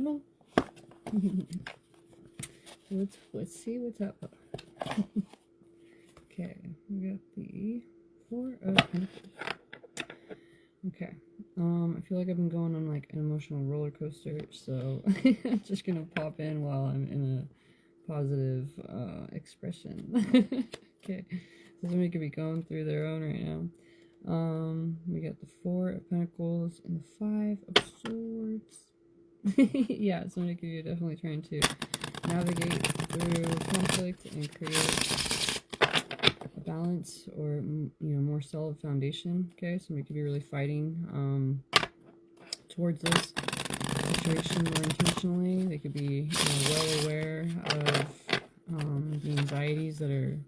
no. Let's see what's up. Okay, we got the Four of Pentacles. Okay, I feel like I've been going on like an emotional roller coaster, so I'm just gonna pop in while I'm in a positive expression. Okay, so somebody could be going through their own right now. We got the Four of Pentacles and the Five of Swords. Yeah, somebody could be definitely trying to navigate through conflict and create a balance or, you know, more solid foundation. Okay, somebody could be really fighting towards this situation more intentionally. They could be, you know, well aware of the anxieties that are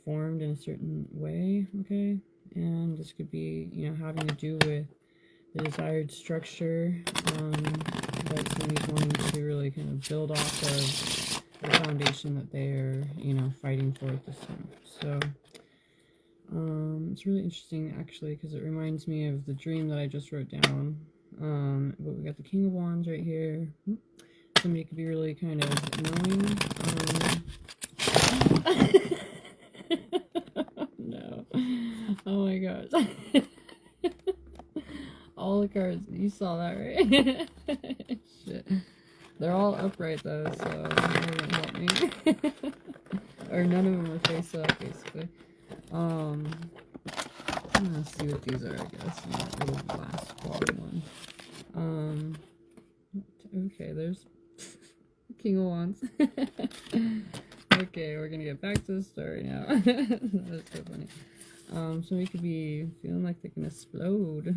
formed in a certain way. Okay, and this could be, you know, having to do with the desired structure that somebody's wanting to really kind of build off of the foundation that they're, you know, fighting for at this time. So it's really interesting actually, because it reminds me of the dream that I just wrote down. But we got the King of Wands right here. Somebody could be really kind of knowing. No. Oh my gosh. All the cards. You saw that, right? Shit. They're all upright though, so that doesn't help me. Or none of them are face up, basically. I'm gonna see what these are, I guess. Not really the last bottom one. Okay, there's King of Wands. Okay, we're gonna get back to the story now. That's so funny. Somebody could be feeling like they can explode.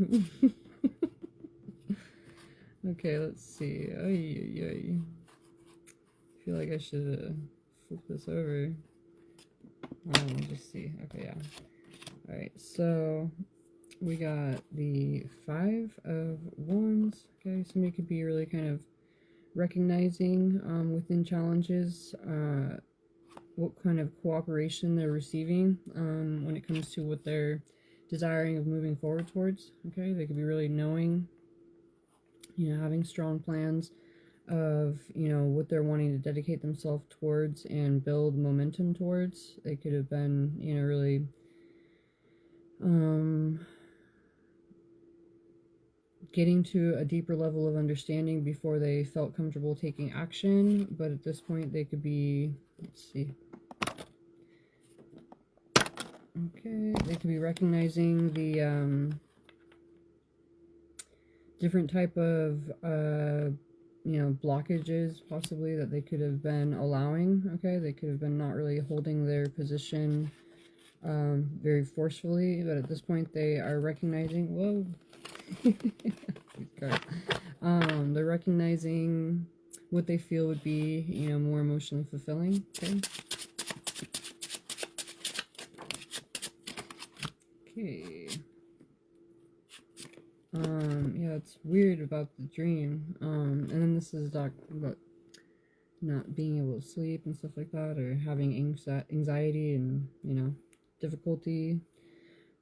Okay, let's see. I feel like I should flip this over. We'll just see. Okay, yeah. Alright, so we got the Five of Wands. Okay, somebody could be really kind of recognizing within challenges what kind of cooperation they're receiving when it comes to what they're desiring of moving forward towards. Okay, they could be really knowing, you know, having strong plans of, you know, what they're wanting to dedicate themselves towards and build momentum towards. They could have been, you know, really getting to a deeper level of understanding before they felt comfortable taking action, but at this point they could be, let's see, okay, they could be recognizing the different type of you know, blockages possibly that they could have been allowing. Okay, they could have been not really holding their position very forcefully, but at this point they are recognizing, whoa, they're recognizing what they feel would be, you know, more emotionally fulfilling. Okay. Okay. Yeah, it's weird about the dream. And then this is about not being able to sleep and stuff like that, or having anxiety and, you know, difficulty,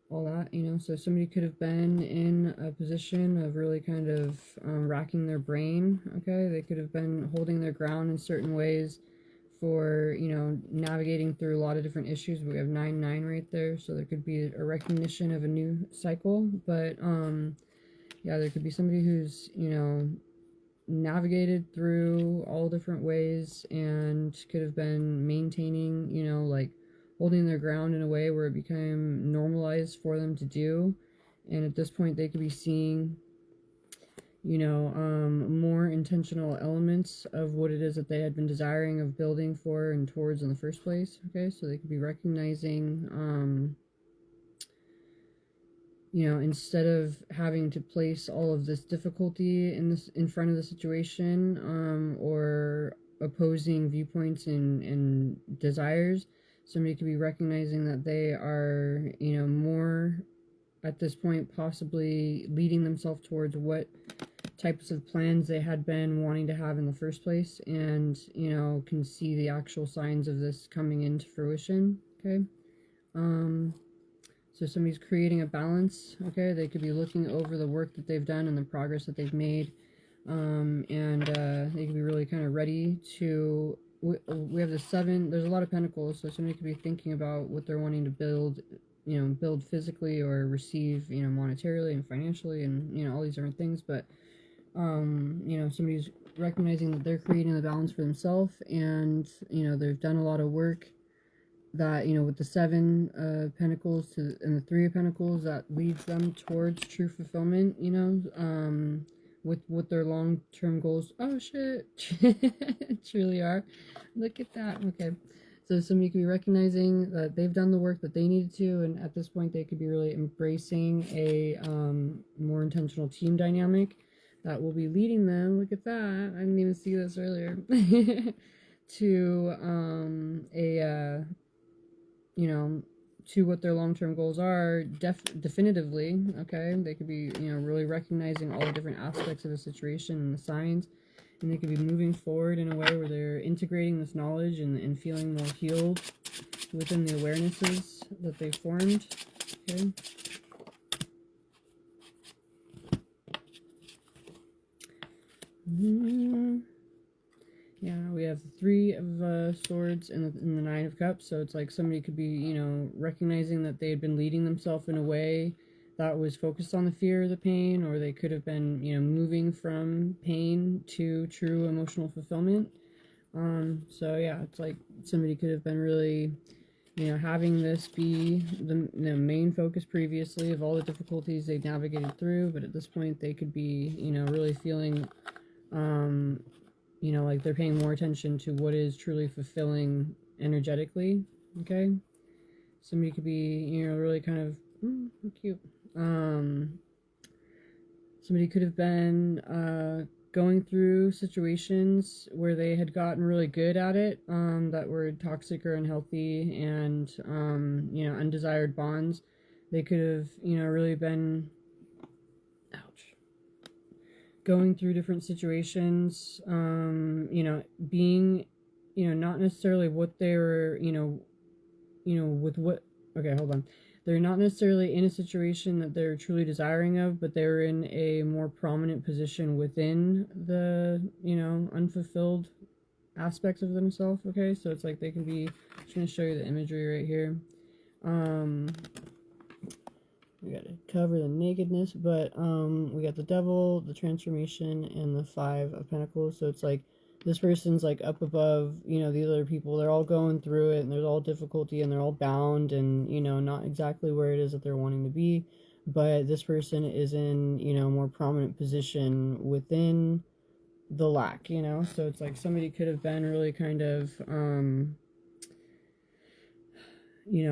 all that, you know. So somebody could have been in a position of really kind of racking their brain. Okay, they could have been holding their ground in certain ways for, you know, navigating through a lot of different issues. We have 9-9 right there, so there could be a recognition of a new cycle. But yeah, there could be somebody who's, you know, navigated through all different ways and could have been maintaining, you know, like holding their ground in a way where it became normalized for them to do. And at this point they could be seeing, you know, more intentional elements of what it is that they had been desiring of building for and towards in the first place. Okay, so they could be recognizing you know, instead of having to place all of this difficulty in front of the situation, or opposing viewpoints and desires, somebody could be recognizing that they are, you know, more at this point possibly leading themselves towards what types of plans they had been wanting to have in the first place, and, you know, can see the actual signs of this coming into fruition. Okay. So somebody's creating a balance. Okay, they could be looking over the work that they've done and the progress that they've made and they could be really kind of ready to. We have the 7. There's a lot of pentacles, so somebody could be thinking about what they're wanting to build, build physically or receive, monetarily and financially, and all these different things. But somebody's recognizing that they're creating the balance for themselves, and they've done a lot of work that with the 7 pentacles and the 3 of pentacles, that leads them towards true fulfillment, with what their long-term goals. Oh shit. Truly are. Look at that. Okay, so somebody could be recognizing that they've done the work that they needed to, and at this point they could be really embracing a more intentional team dynamic that will be leading them. Look at that. I didn't even see this earlier. To to what their long-term goals are, definitively. Okay, they could be really recognizing all the different aspects of the situation and the signs, and they could be moving forward in a way where they're integrating this knowledge and feeling more healed within the awarenesses that they formed. Okay. Yeah, we have the 3 of Swords and the 9 of Cups. So it's like somebody could be, recognizing that they had been leading themselves in a way that was focused on the fear or the pain, or they could have been, moving from pain to true emotional fulfillment. So yeah, it's like somebody could have been really, having this be the main focus previously of all the difficulties they navigated through, but at this point they could be, really feeling, like they're paying more attention to what is truly fulfilling energetically. Okay, somebody could be, really kind of cute. Somebody could have been going through situations where they had gotten really good at it, that were toxic or unhealthy, and undesired bonds. They could have, really been going through different situations, being, not necessarily what they were, with what, okay, hold on. They're not necessarily in a situation that they're truly desiring of, but they're in a more prominent position within the, unfulfilled aspects of themselves. Okay, so it's like they can be, I'm just going to show you the imagery right here. We got to cover the nakedness, but we got the Devil, the Transformation, and the 5 of Pentacles. So it's like this person's like up above, these other people. They're all going through it, and there's all difficulty, and they're all bound, and not exactly where it is that they're wanting to be. But this person is in, a more prominent position within the lack, So it's like somebody could have been really kind of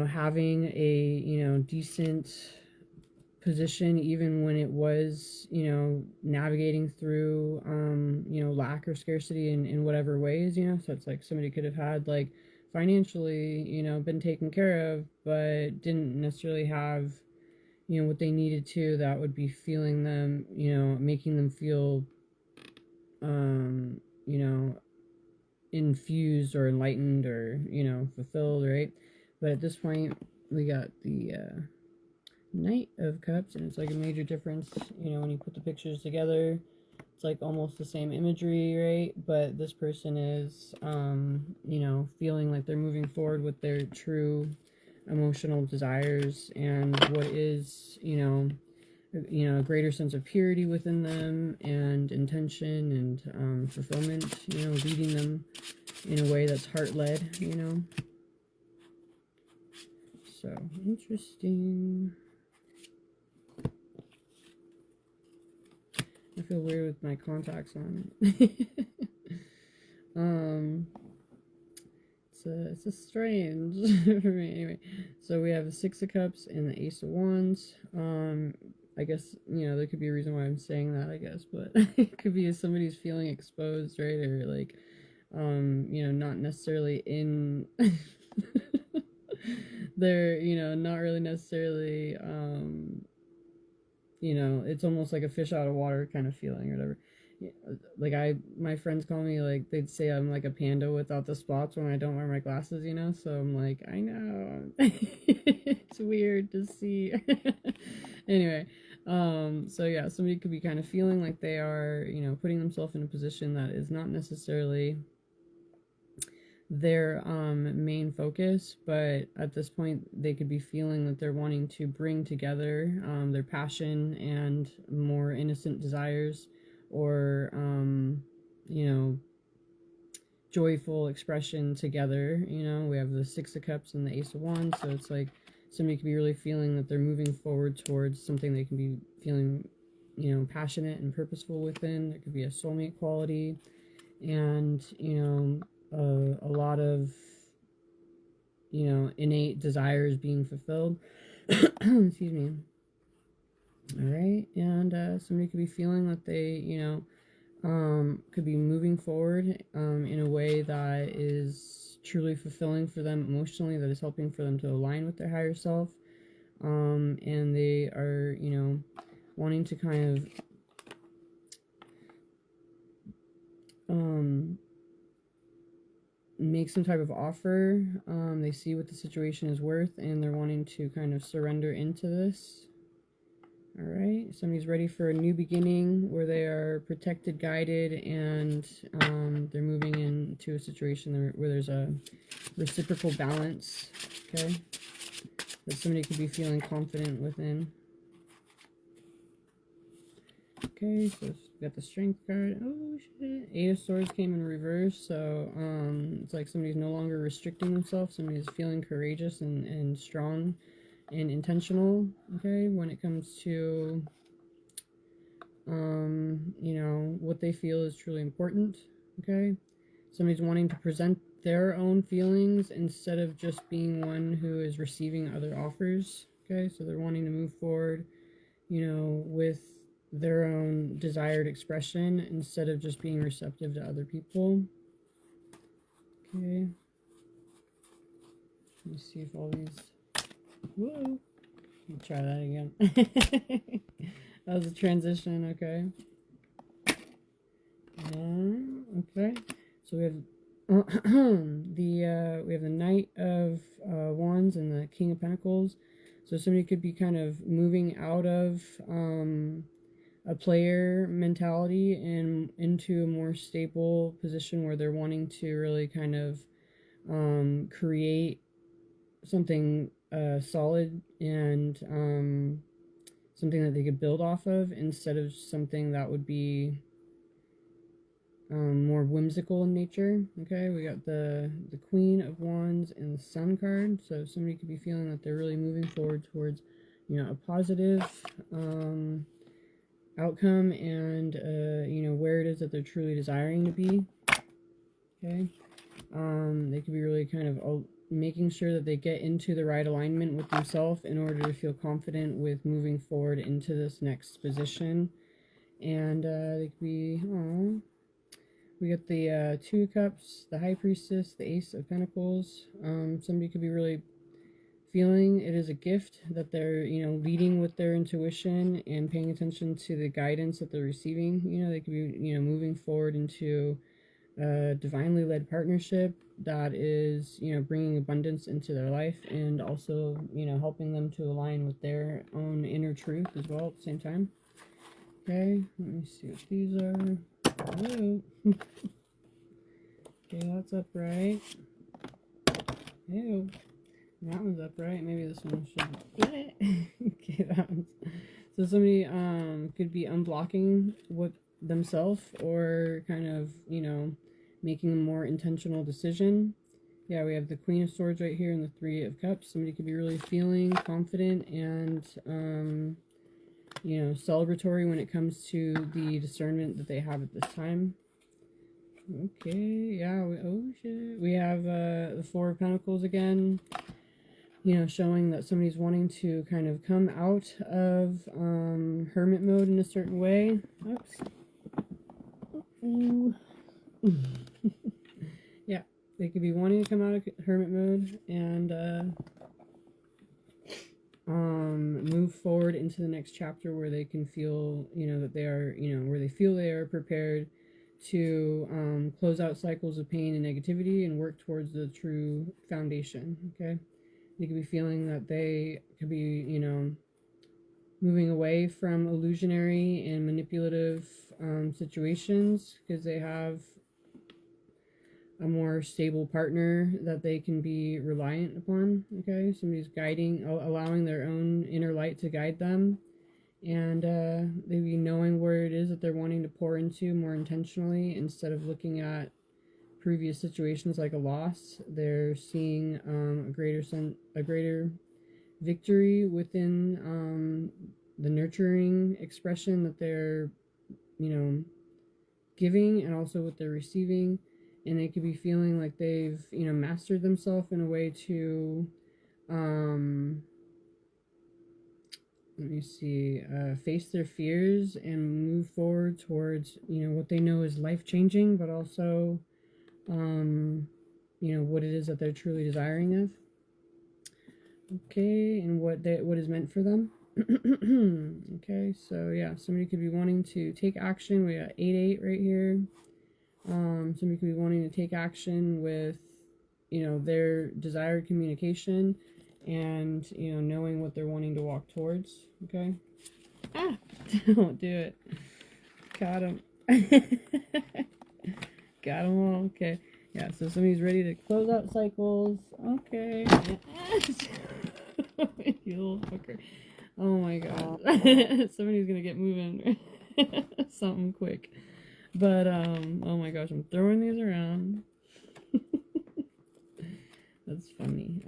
having a decent position, even when it was, navigating through, lack or scarcity in whatever ways, so it's like somebody could have had, like, financially, been taken care of, but didn't necessarily have, what they needed to, that would be feeling them, making them feel, infused or enlightened or, fulfilled, right? But at this point, we got the, Knight of Cups, and it's like a major difference, when you put the pictures together. It's like almost the same imagery, right? But this person is, feeling like they're moving forward with their true emotional desires and what is, a greater sense of purity within them, and intention and fulfillment, leading them in a way that's heart-led, So, interesting. I feel weird with my contacts on. It's a strange for me. Anyway, so we have the 6 of Cups and the Ace of Wands. I guess, there could be a reason why I'm saying that, I guess, but it could be if somebody's feeling exposed, right? Or like, not necessarily in they're, not really necessarily, it's almost like a fish out of water kind of feeling or whatever. Like my friends call me, like, they'd say I'm like a panda without the spots when I don't wear my glasses, so I'm like, I know. It's weird to see. Anyway, So yeah, somebody could be kind of feeling like they are, putting themselves in a position that is not necessarily their main focus, but at this point they could be feeling that they're wanting to bring together their passion and more innocent desires, or you know joyful expression together. We have the Six of Cups and the Ace of Wands, so it's like somebody could be really feeling that they're moving forward towards something they can be feeling passionate and purposeful within. There could be a soulmate quality, and a lot of innate desires being fulfilled. Excuse me. All right, and somebody could be feeling that they could be moving forward in a way that is truly fulfilling for them emotionally, that is helping for them to align with their higher self, and they are wanting to kind of make some type of offer. They see what the situation is worth, and they're wanting to kind of surrender into this. All right, somebody's ready for a new beginning where they are protected, guided, and they're moving into a situation where there's a reciprocal balance, okay, that somebody could be feeling confident within. Okay, so we got the Strength card. Oh shit, Eight of Swords came in reverse, so it's like somebody's no longer restricting themselves. Somebody's feeling courageous and strong and intentional, okay, when it comes to what they feel is truly important, okay. Somebody's wanting to present their own feelings instead of just being one who is receiving other offers, okay. So they're wanting to move forward with their own desired expression instead of just being receptive to other people. Okay, let me see if all these... Whoa. Let me try that again. That was a transition, okay. Okay, so we have we have the Knight of Wands and the King of Pentacles. So somebody could be kind of moving out of a player mentality and into a more stable position where they're wanting to really kind of create something solid and something that they could build off of, instead of something that would be more whimsical in nature. Okay, we got the Queen of Wands and the Sun card. So somebody could be feeling that they're really moving forward towards a positive outcome, and where it is that they're truly desiring to be. Okay, they could be really kind of making sure that they get into the right alignment with themselves in order to feel confident with moving forward into this next position. And they could be, we got the Two of Cups, the High Priestess, the Ace of Pentacles. Somebody could be really feeling it is a gift that they're leading with their intuition and paying attention to the guidance that they're receiving. They could be moving forward into a divinely led partnership that is bringing abundance into their life, and also helping them to align with their own inner truth as well at the same time. Okay, let me see what these are. Hello. Okay, that's upright. Ew. That one's upright. Maybe this one should. Okay, that one's. So somebody could be unblocking what themselves, or kind of making a more intentional decision. Yeah, we have the Queen of Swords right here and the Three of Cups. Somebody could be really feeling confident and celebratory when it comes to the discernment that they have at this time. Okay, yeah, oh shit. We have the Four of Pentacles again, showing that somebody's wanting to kind of come out of hermit mode in a certain way. Oops. Yeah, they could be wanting to come out of hermit mode and move forward into the next chapter where they can feel, that they are, where they feel they are prepared to close out cycles of pain and negativity and work towards the true foundation. Okay, they could be feeling that they could be, moving away from illusionary and manipulative situations because they have a more stable partner that they can be reliant upon. Okay, somebody's guiding, allowing their own inner light to guide them, and maybe knowing where it is that they're wanting to pour into more intentionally instead of looking at previous situations like a loss. They're seeing a greater victory within the nurturing expression that they're, giving, and also what they're receiving. And they could be feeling like they've, mastered themselves in a way to, let me see, face their fears and move forward towards, what they know is life-changing, but also, what it is that they're truly desiring of. Okay, and what is meant for them. Okay, so yeah, somebody could be wanting to take action. We got 8-8 right here. Somebody could be wanting to take action with, their desired communication and, knowing what they're wanting to walk towards. Okay. Ah, don't do it. Got him. Got them all. Okay. Yeah, so somebody's ready to close out cycles. Okay. You little fucker. Oh my god. Somebody's gonna get moving. Something quick. But, oh my gosh, I'm throwing these around. That's funny.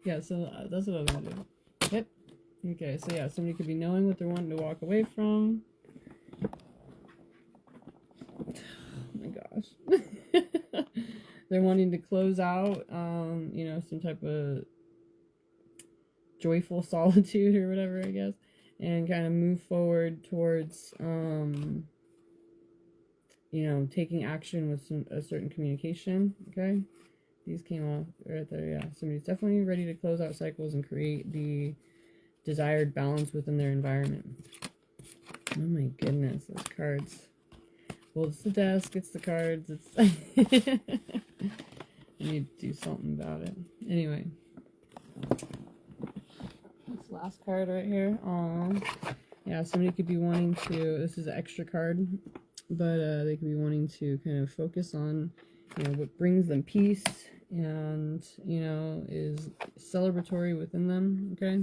Yeah, so that's what I was gonna do. Yep. Okay, so yeah, somebody could be knowing what they're wanting to walk away from. Oh my gosh. They're wanting to close out, some type of joyful solitude or whatever, I guess, and kind of move forward towards, taking action with a certain communication. Okay, these came off right there. Yeah, somebody's definitely ready to close out cycles and create the desired balance within their environment. Oh my goodness, those cards. Well, it's the desk, it's the cards, it's... I need to do something about it. Anyway. This last card right here. Yeah, somebody could be wanting to... This is an extra card. But they could be wanting to kind of focus on, what brings them peace and, is celebratory within them, okay?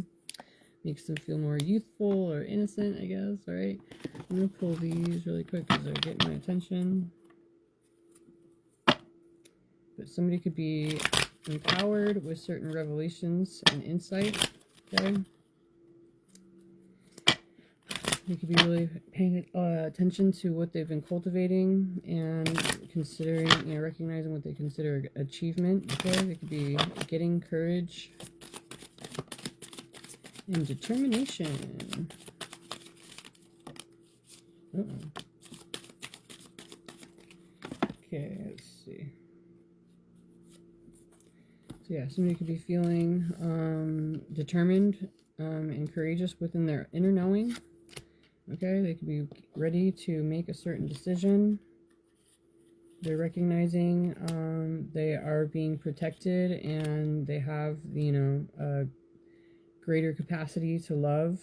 Makes them feel more youthful or innocent, I guess, alright? I'm going to pull these really quick because they're getting my attention. But somebody could be empowered with certain revelations and insight, okay? They could be really paying attention to what they've been cultivating and considering, recognizing what they consider achievement, okay? They could be getting courage and determination. Okay, let's see. So yeah, somebody could be feeling determined and courageous within their inner knowing. Okay, they could be ready to make a certain decision. They're recognizing they are being protected and they have, a greater capacity to love.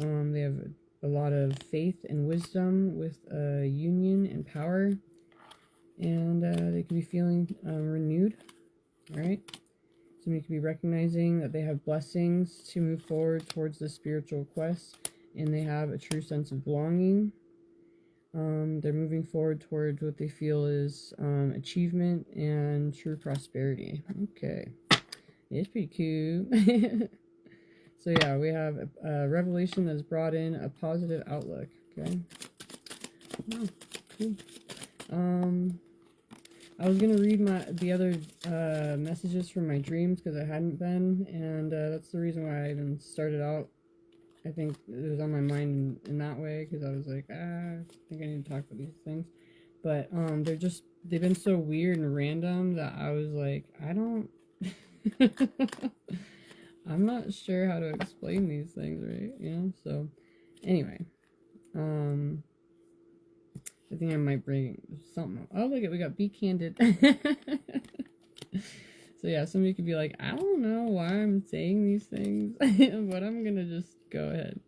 They have a lot of faith and wisdom with union and power. And they could be feeling renewed. All right. Somebody could be recognizing that they have blessings to move forward towards the spiritual quest. And they have a true sense of belonging. They're moving forward towards what they feel is achievement and true prosperity. Okay. It's pretty cool. So yeah, we have a revelation that's brought in a positive outlook. Okay. Oh, cool. I was gonna read the other messages from my dreams because I hadn't been, and that's the reason why I even started out. I think it was on my mind in that way because I was like, I think I need to talk about these things. But they've been so weird and random that I was like, I'm not sure how to explain these things, right? So anyway, I think I might bring something up. Oh, look at, we got Be Candid. So yeah, somebody could be like, I don't know why I'm saying these things, but I'm gonna just go ahead.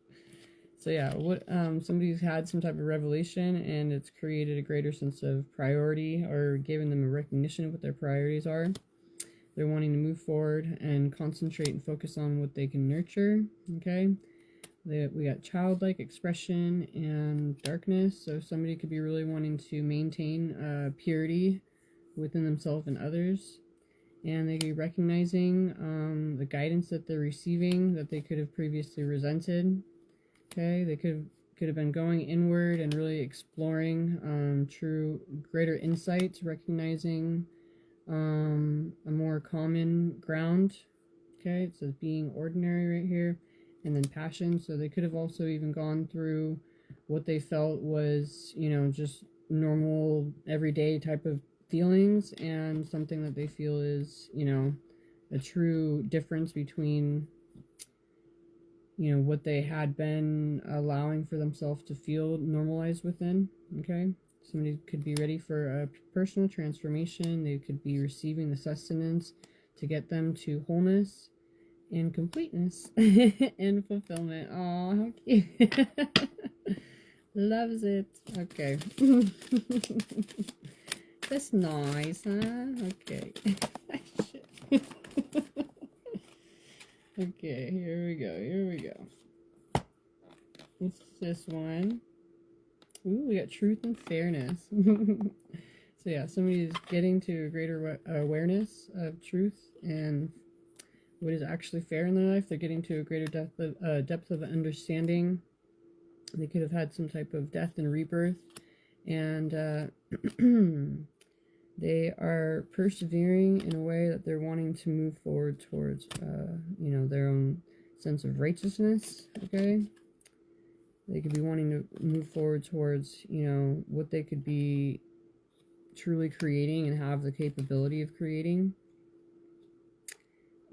So yeah, what somebody's had some type of revelation and it's created a greater sense of priority or given them a recognition of what their priorities are. They're wanting to move forward and concentrate and focus on what they can nurture. Okay. We got childlike expression and darkness. So somebody could be really wanting to maintain purity within themselves and others. And they could be recognizing the guidance that they're receiving that they could have previously resented. Okay, they could have been going inward and really exploring true greater insights, recognizing a more common ground. Okay, it says being ordinary right here, and then passion. So they could have also even gone through what they felt was, just normal everyday type of feelings, and something that they feel is, a true difference between what they had been allowing for themselves to feel normalized within. Okay, somebody could be ready for a personal transformation. They could be receiving the sustenance to get them to wholeness and completeness and fulfillment. Oh, how cute. Loves it. Okay. That's nice, huh? Okay. Okay, here we go. What's this one? Ooh, we got truth and fairness. So yeah, somebody's getting to a greater awareness of truth and what is actually fair in their life. They're getting to a greater depth of understanding. They could have had some type of death and rebirth, and they are persevering in a way that they're wanting to move forward towards, their own sense of righteousness. Okay, they could be wanting to move forward towards, what they could be truly creating and have the capability of creating.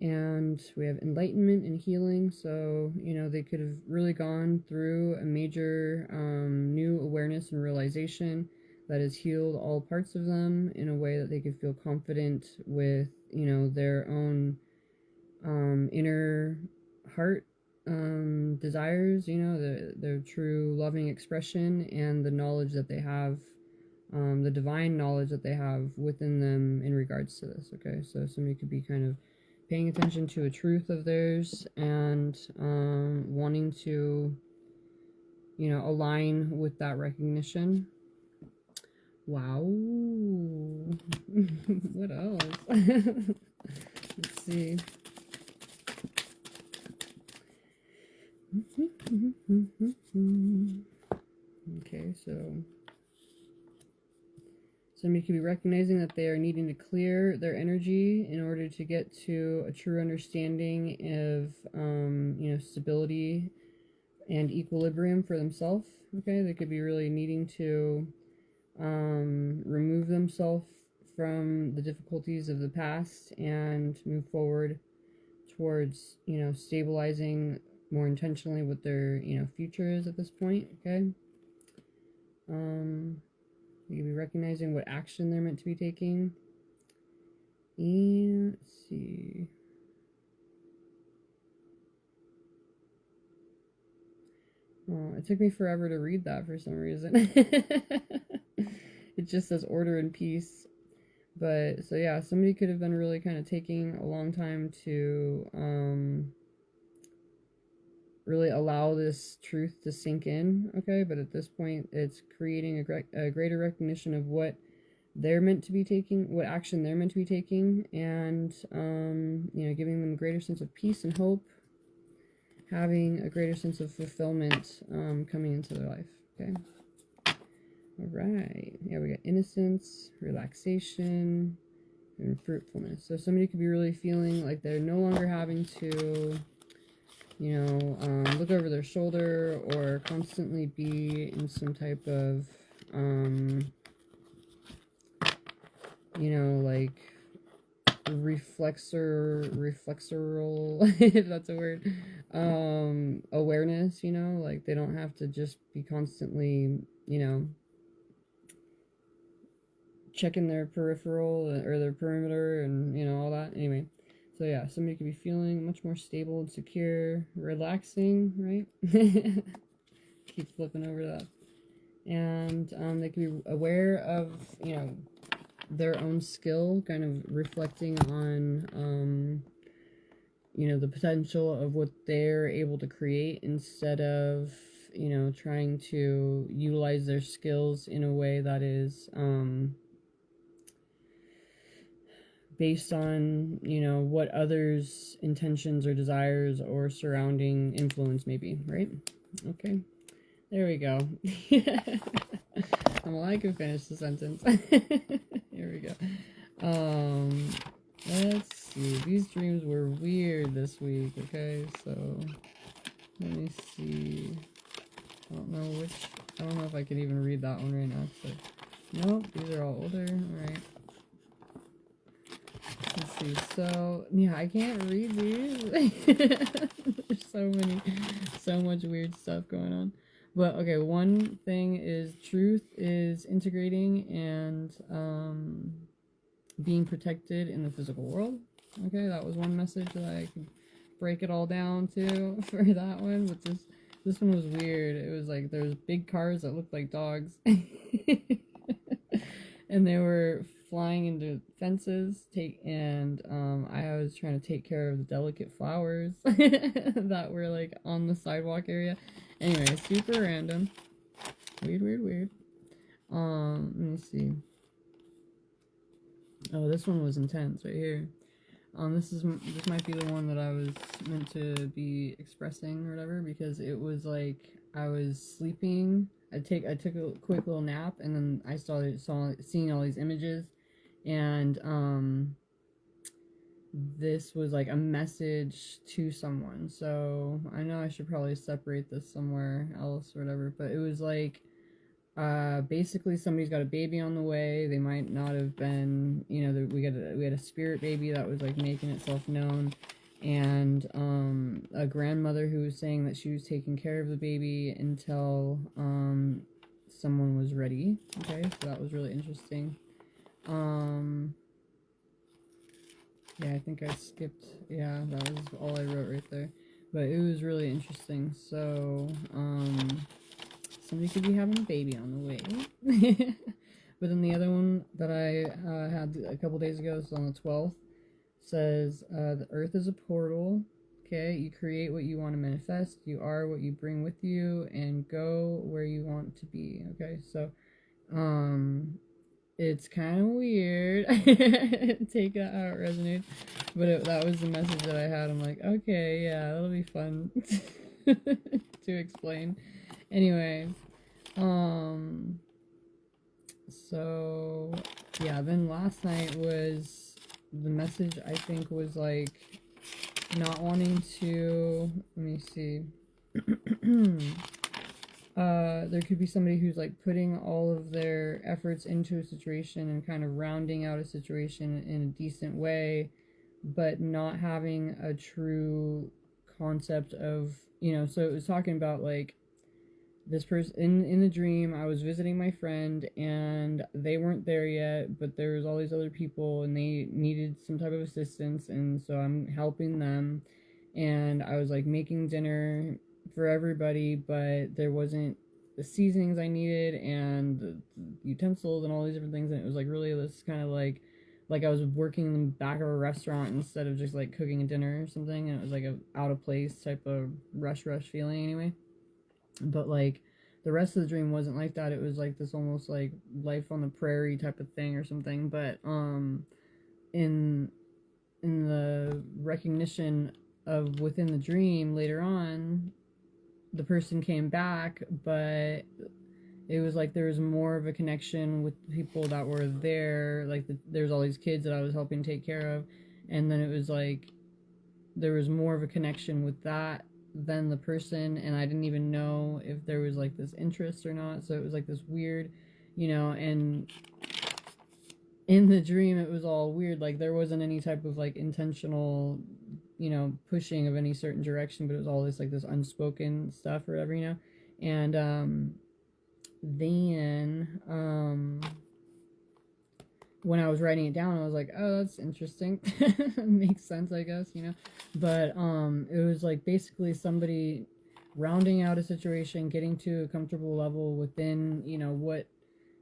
And we have enlightenment and healing. So, they could have really gone through a major new awareness and realization that has healed all parts of them in a way that they could feel confident with, their own inner heart desires, their true loving expression and the knowledge that they have, the divine knowledge that they have within them in regards to this. Okay, so somebody could be kind of paying attention to a truth of theirs and wanting to, align with that recognition. Wow. What else? Let's see. Okay, so somebody could be recognizing that they are needing to clear their energy in order to get to a true understanding of, stability and equilibrium for themselves. Okay, they could be really needing to remove themselves from the difficulties of the past and move forward towards, stabilizing more intentionally what their, future is at this point. Okay. You could be recognizing what action they're meant to be taking. And let's see. Oh, it took me forever to read that for some reason. It just says order and peace. But so yeah, somebody could have been really kind of taking a long time to really allow this truth to sink in. Okay, but at this point, it's creating a greater recognition of what they're meant to be taking, what action they're meant to be taking, and giving them a greater sense of peace and hope, having a greater sense of fulfillment coming into their life. Okay. All right. Yeah, we got innocence, relaxation, and fruitfulness. So somebody could be really feeling like they're no longer having to, look over their shoulder or constantly be in some type of, like reflexoral, if that's a word, awareness, like they don't have to just be constantly, checking their peripheral or their perimeter and, you know, all that. Anyway, so yeah, somebody could be feeling much more stable and secure, relaxing, right? Keep flipping over that. And they could be aware of, you know, their own skill, kind of reflecting on, you know, the potential of what they're able to create instead of, you know, trying to utilize their skills in a way that is based on, you know, what others' intentions or desires or surrounding influence may be, right? Okay, there we go. Well, I can finish the sentence. Here we go. Let's see. These dreams were weird this week, okay? So, let me see. I don't know if I can even read that one right now. So, nope, these are all older. Alright. Let's see. So, yeah, I can't read these. There's so much weird stuff going on. But, okay, one thing is truth is integrating and, being protected in the physical world. Okay, that was one message that I could break it all down to for that one. But this one was weird. It was like there was big cars that looked like dogs, and they were flying into fences. I was trying to take care of the delicate flowers that were like on the sidewalk area. Anyway, super random. Weird. Let me see. Oh, this one was intense right here. This might be the one that I was meant to be expressing or whatever, because it was like I was sleeping. I took a quick little nap, and then I started seeing all these images, and this was like a message to someone. So I know I should probably separate this somewhere else or whatever, but it was like basically somebody's got a baby on the way. They might not have been, you know, we had a spirit baby that was like making itself known, and a grandmother who was saying that she was taking care of the baby until someone was ready. Okay, so that was really interesting. Yeah, I think I skipped. Yeah, that was all I wrote right there, but it was really interesting. So somebody could be having a baby on the way. But then the other one that I had a couple days ago, so on the 12th, says the earth is a portal. Okay, you create what you want to manifest. You are what you bring with you, and go where you want to be. Okay, so it's kind of weird. Take that how it resonates, but that was the message that I had. I'm like, okay, yeah, that'll be fun to explain. Anyways, so yeah, then last night was the message, I think, was like not wanting to, let me see. There could be somebody who's like putting all of their efforts into a situation and kind of rounding out a situation in a decent way, but not having a true concept of, you know, so it was talking about like this person in the dream. I was visiting my friend and they weren't there yet, but there was all these other people and they needed some type of assistance, and so I'm helping them, and I was like making dinner for everybody, but there wasn't the seasonings I needed and the utensils and all these different things, and it was like really this kind of like I was working in the back of a restaurant instead of just like cooking a dinner or something, and it was like a out of place type of rush feeling anyway. But like the rest of the dream wasn't like that. It was like this almost like life on the prairie type of thing or something. But in the recognition of within the dream later on, the person came back, but it was like there was more of a connection with the people that were there. Like there's all these kids that I was helping take care of, and then it was like there was more of a connection with that than the person, and I didn't even know if there was like this interest or not. So it was like this weird, you know, and in the dream it was all weird. Like there wasn't any type of like intentional, you know, pushing of any certain direction, but it was all this like this unspoken stuff or whatever, you know. And then when I was writing it down, I was like, oh, that's interesting. Makes sense, I guess, you know. But it was like basically somebody rounding out a situation, getting to a comfortable level within, you know, what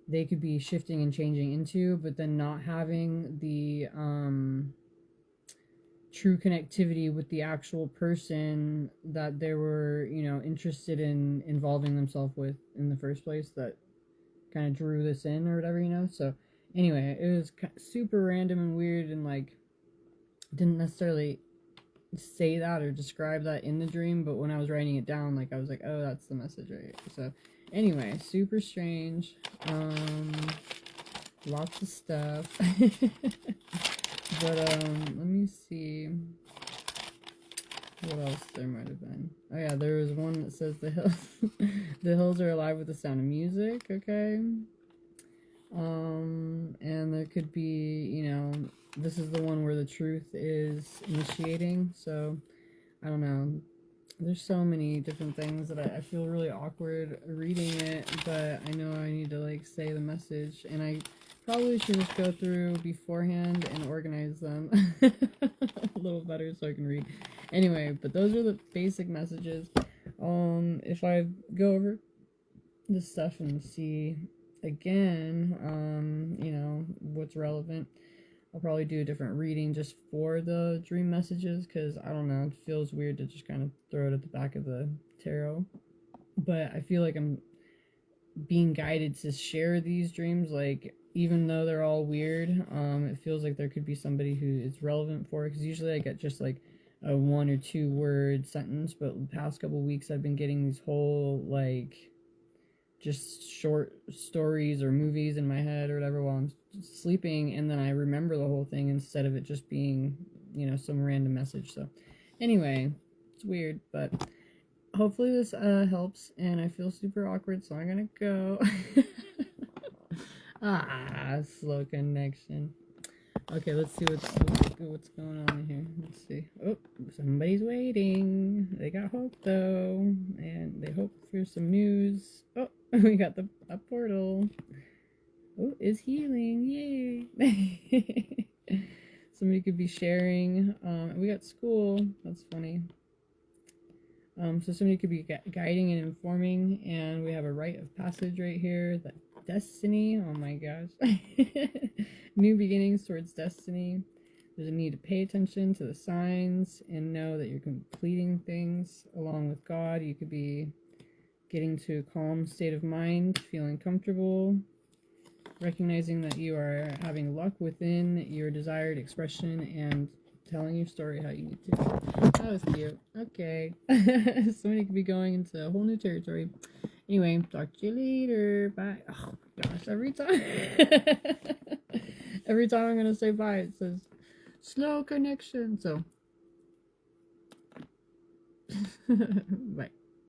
they could be shifting and changing into, but then not having the true connectivity with the actual person that they were, you know, interested in involving themselves with in the first place, that kind of drew this in or whatever, you know. So anyway, it was super random and weird, and like didn't necessarily say that or describe that in the dream, but when I was writing it down, like I was like, oh, that's the message right here. So anyway, super strange. Lots of stuff. But let me see what else there might have been. Oh yeah, there was one that says the hills the hills are alive with the sound of music. Okay. And there could be, you know, this is the one where the truth is initiating. So I don't know, there's so many different things that I feel really awkward reading it, but I know I need to like say the message, and I probably should just go through beforehand and organize them a little better so I can read. Anyway, but those are the basic messages. If I go over this stuff and see again, you know, what's relevant, I'll probably do a different reading just for the dream messages, because I don't know, it feels weird to just kind of throw it at the back of the tarot. But I feel like I'm being guided to share these dreams, like even though they're all weird, it feels like there could be somebody who it's relevant for, because usually I get just like a 1 or 2 word sentence, but the past couple weeks I've been getting these whole like just short stories or movies in my head or whatever while I'm sleeping, and then I remember the whole thing instead of it just being, you know, some random message. So anyway, it's weird, but hopefully this helps, and I feel super awkward, so I'm gonna go. Slow connection. Okay, let's see what's going on here. Let's see. Oh, somebody's waiting. They got hope though, and they hope for some news. Oh, we got a portal. Oh, is healing. Yay. Somebody could be sharing. We got school. That's funny. So somebody could be guiding and informing, and we have a rite of passage right here. The destiny. Oh my gosh. New beginnings towards destiny. There's a need to pay attention to the signs and know that you're completing things along with God. You could be getting to a calm state of mind, feeling comfortable, recognizing that you are having luck within your desired expression, and telling your story how you need to. That was cute. Okay. Somebody could be going into a whole new territory. Anyway, talk to you later. Bye. Oh gosh, every time every time I'm gonna say bye, it says slow connection. So bye.